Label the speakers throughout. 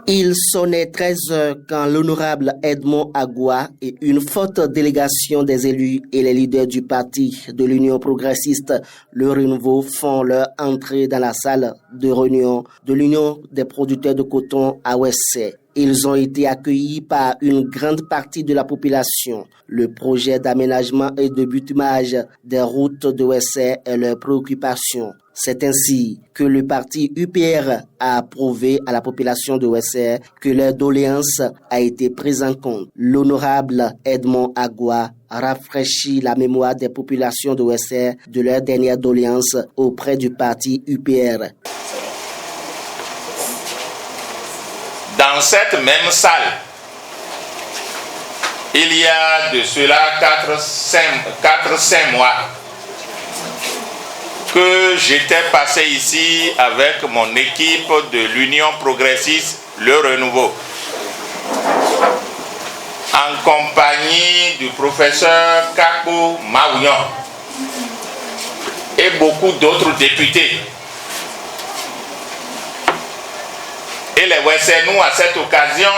Speaker 1: Il sonnait 13 heures quand l'honorable Edmond Agua et une forte délégation des élus et les leaders du parti de l'Union progressiste Le Renouveau font leur entrée dans la salle de réunion de l'Union des producteurs de coton à Ouessé. Ils ont été accueillis par une grande partie de la population. Le projet d'aménagement et de bitumage des routes de Ouessé est leur préoccupation. C'est ainsi que le parti UPR a approuvé à la population de Ouessé que leur doléance a été prise en compte. L'honorable Edmond Agua rafraîchit la mémoire des populations de Ouessé de leur dernière doléance auprès du parti UPR.
Speaker 2: Dans cette même salle, il y a de cela 4-5 mois que j'étais passé ici avec mon équipe de l'Union progressiste Le Renouveau, en compagnie du professeur Kakou Maouyon et beaucoup d'autres députés. Et les Ouessénous, à cette occasion,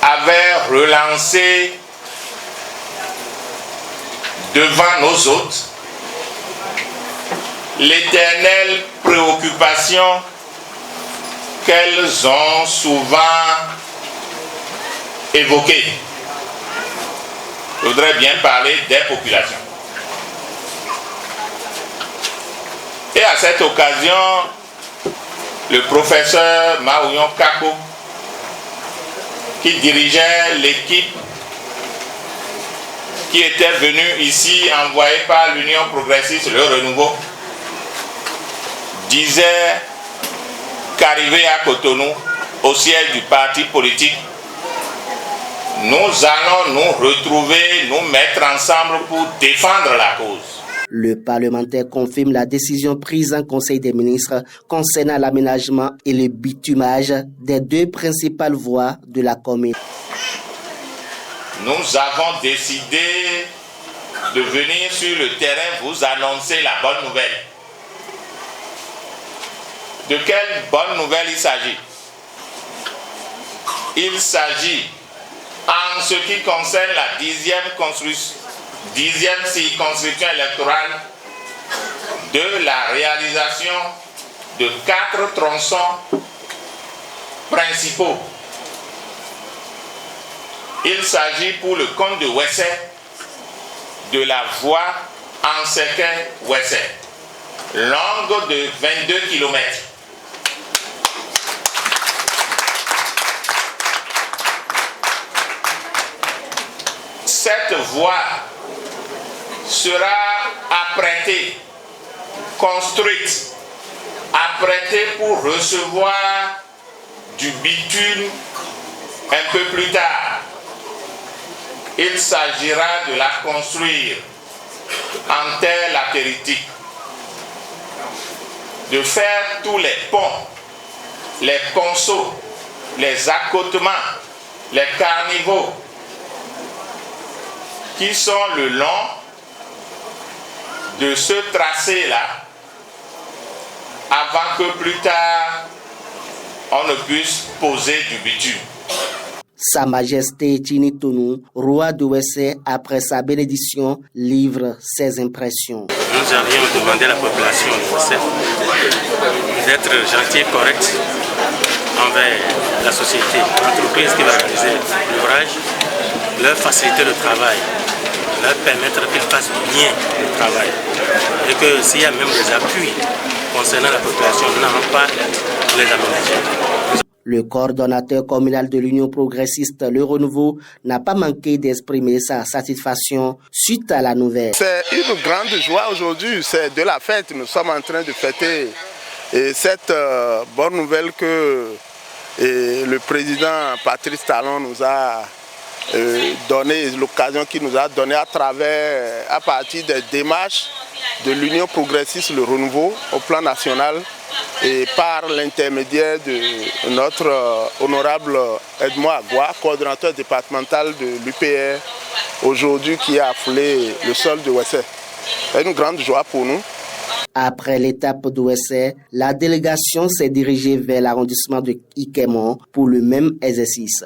Speaker 2: avaient relancé devant nos hôtes l'éternelle préoccupation qu'elles ont souvent évoquée. Je voudrais bien parler des populations. Et à cette occasion, le professeur Maouyon Kakou, qui dirigeait l'équipe qui était venue ici envoyée par l'Union progressiste Le Renouveau, disait qu'arrivé à Cotonou, au siège du parti politique, nous allons nous retrouver, nous mettre ensemble pour défendre la cause.
Speaker 1: Le parlementaire confirme la décision prise en Conseil des ministres concernant l'aménagement et le bitumage des deux principales voies de la commune.
Speaker 2: Nous avons décidé de venir sur le terrain vous annoncer la bonne nouvelle. De quelle bonne nouvelle il s'agit? Il s'agit, en ce qui concerne la 10e circonscription électorale, de la réalisation de 4 tronçons principaux. Il s'agit pour le compte de Ouessé de la voie Ansequin-Ouessé, longue de 22 km. Cette voie sera apprêtée, construite, apprêtée pour recevoir du bitume un peu plus tard. Il s'agira de la construire en terre latéritique, de faire tous les ponts, les ponceaux, les accotements, les caniveaux qui sont le long de ce tracé-là, avant que plus tard on ne puisse poser du bitume.
Speaker 1: Sa Majesté Tinitonou, roi de Ouessé, après sa bénédiction, livre ses impressions.
Speaker 3: Nous avions demandé à la population de Ouessé d'être gentille et correcte envers la société, l'entreprise qui va réaliser l'ouvrage, leur faciliter le travail, leur permettre qu'ils fassent bien le travail. Et que s'il y a même des appuis concernant la population, nous n'avons pas les aménager.
Speaker 1: Le coordonnateur communal de l'Union progressiste Le Renouveau n'a pas manqué d'exprimer sa satisfaction suite à la nouvelle.
Speaker 4: C'est une grande joie aujourd'hui, c'est de la fête. Nous sommes en train de fêter cette bonne nouvelle que le président Patrice Talon nous a donné, l'occasion qu'il nous a donnée à partir des démarches de l'Union progressiste Le Renouveau au plan national et par l'intermédiaire de notre honorable Edmond Agua, coordonnateur départemental de l'UPR, aujourd'hui qui a affolé le sol de Ouessé. C'est une grande joie pour nous.
Speaker 1: Après l'étape d'Ouessé, la délégation s'est dirigée vers l'arrondissement de Ikemon pour le même exercice.